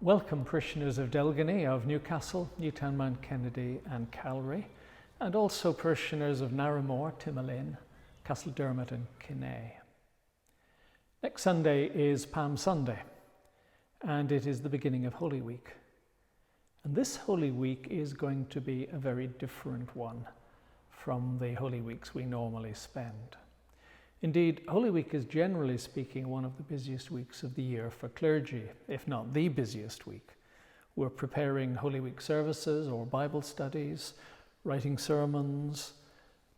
Welcome parishioners of Delgany, of Newcastle, Newtown Mount Kennedy and Calry, and also parishioners of Narramore, Timoleon, Castledermot and Kinnay. Next Sunday is Palm Sunday, and it is the beginning of Holy Week. And this Holy Week is going to be a very different one from the Holy Weeks we normally spend. Indeed, Holy Week is generally speaking one of the busiest weeks of the year for clergy, if not the busiest week. We're preparing Holy Week services or Bible studies, writing sermons,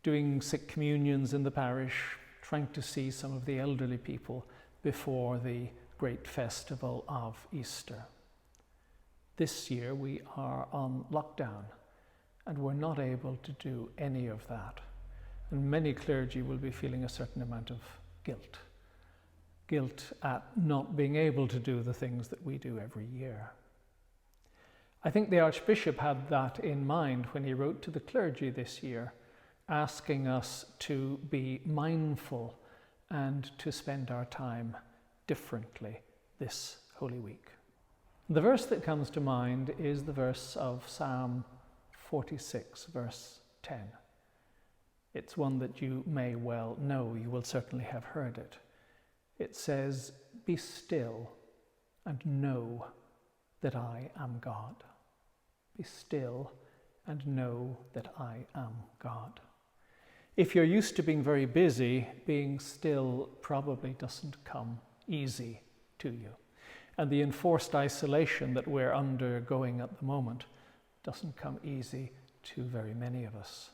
doing sick communions in the parish, trying to see some of the elderly people before the great festival of Easter. This year we are on lockdown and we're not able to do any of that. And many clergy will be feeling a certain amount of guilt. Guilt at not being able to do the things that we do every year. I think the Archbishop had that in mind when he wrote to the clergy this year, asking us to be mindful and to spend our time differently this Holy Week. The verse that comes to mind is the verse of Psalm 46, verse 10. It's one that you may well know, you will certainly have heard it. It says, "Be still and know that I am God." Be still and know that I am God. If you're used to being very busy, being still probably doesn't come easy to you. And the enforced isolation that we're undergoing at the moment doesn't come easy to very many of us.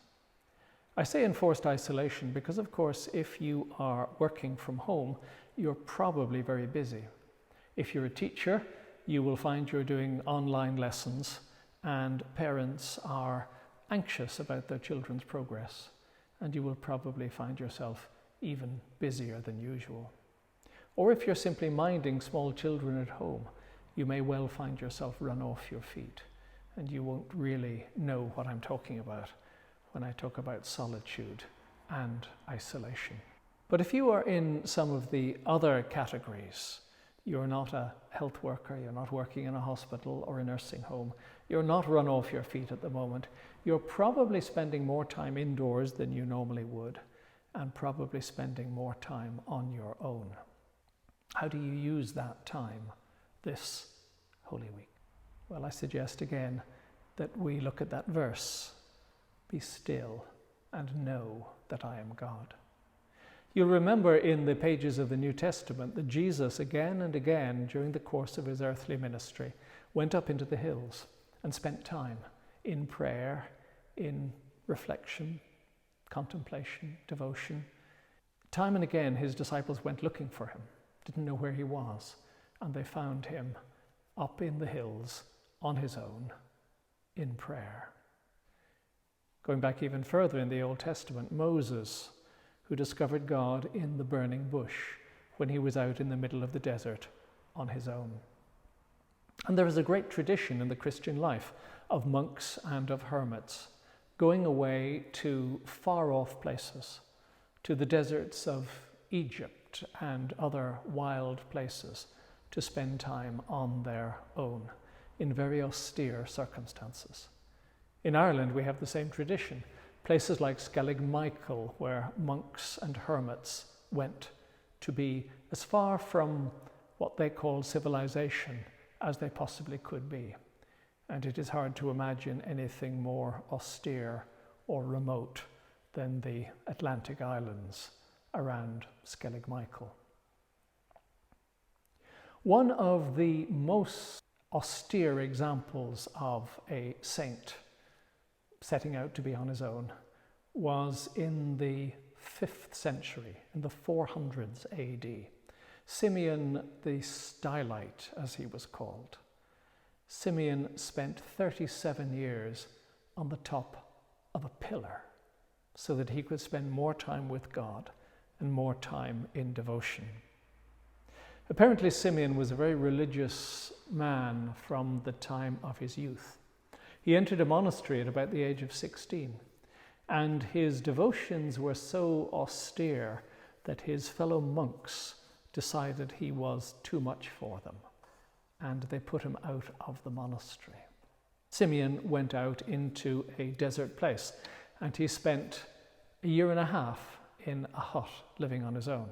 I say enforced isolation because, of course, if you are working from home, you're probably very busy. If you're a teacher, you will find you're doing online lessons and parents are anxious about their children's progress, and you will probably find yourself even busier than usual. Or if you're simply minding small children at home, you may well find yourself run off your feet, and you won't really know what I'm talking about when I talk about solitude and isolation. But if you are in some of the other categories, you're not a health worker, you're not working in a hospital or a nursing home, you're not run off your feet at the moment, you're probably spending more time indoors than you normally would, and probably spending more time on your own. How do you use that time this Holy Week? Well, I suggest again that we look at that verse. Be still and know that I am God. You'll remember in the pages of the New Testament that Jesus again and again during the course of his earthly ministry went up into the hills and spent time in prayer, in reflection, contemplation, devotion. Time and again his disciples went looking for him, didn't know where he was, and they found him up in the hills on his own in prayer. Going back even further in the Old Testament, Moses, who discovered God in the burning bush when he was out in the middle of the desert on his own. And there is a great tradition in the Christian life of monks and of hermits going away to far off places, to the deserts of Egypt and other wild places, to spend time on their own in very austere circumstances. In Ireland, we have the same tradition. Places like Skellig Michael, where monks and hermits went to be as far from what they call civilization as they possibly could be. And it is hard to imagine anything more austere or remote than the Atlantic Islands around Skellig Michael. One of the most austere examples of a saint setting out to be on his own was in the 5th century, in the 400s AD. Simeon the Stylite, as he was called. Simeon spent 37 years on the top of a pillar so that he could spend more time with God and more time in devotion. Apparently Simeon was a very religious man from the time of his youth. He entered a monastery at about the age of 16, and his devotions were so austere that his fellow monks decided he was too much for them. and they put him out of the monastery. Simeon went out into a desert place, and he spent a year and a half in a hut living on his own.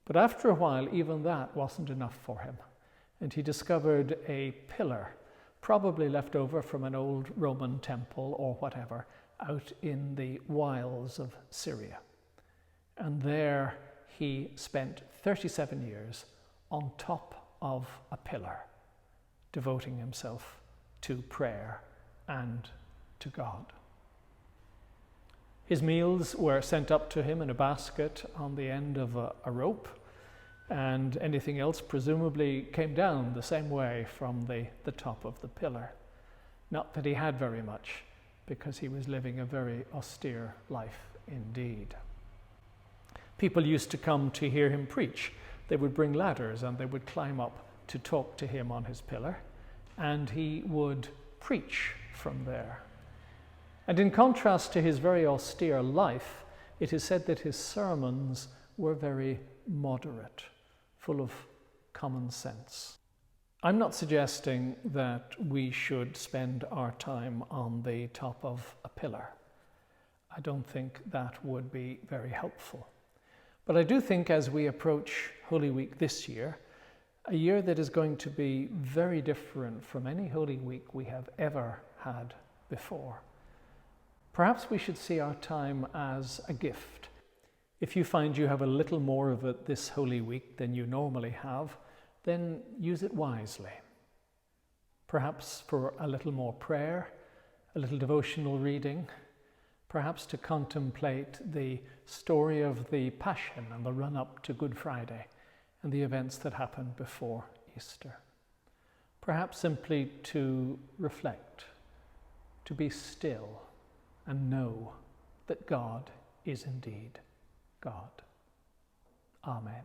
But after a while, even that wasn't enough for him, and he discovered a pillar, probably left over from an old Roman temple or whatever, out in the wilds of Syria. And there he spent 37 years on top of a pillar, devoting himself to prayer and to God. His meals were sent up to him in a basket on the end of a rope, and anything else presumably came down the same way from the top of the pillar. Not that he had very much, because he was living a very austere life indeed. People used to come to hear him preach. They would bring ladders and they would climb up to talk to him on his pillar, and he would preach from there. And in contrast to his very austere life, it is said that his sermons were very moderate, full of common sense. I'm not suggesting that we should spend our time on the top of a pillar. I don't think that would be very helpful. But I do think as we approach Holy Week this year, a year that is going to be very different from any Holy Week we have ever had before, perhaps we should see our time as a gift. If you find you have a little more of it this Holy Week than you normally have, then use it wisely. Perhaps for a little more prayer, a little devotional reading, perhaps to contemplate the story of the Passion and the run-up to Good Friday and the events that happened before Easter. Perhaps simply to reflect, to be still and know that God is indeed God. Amen.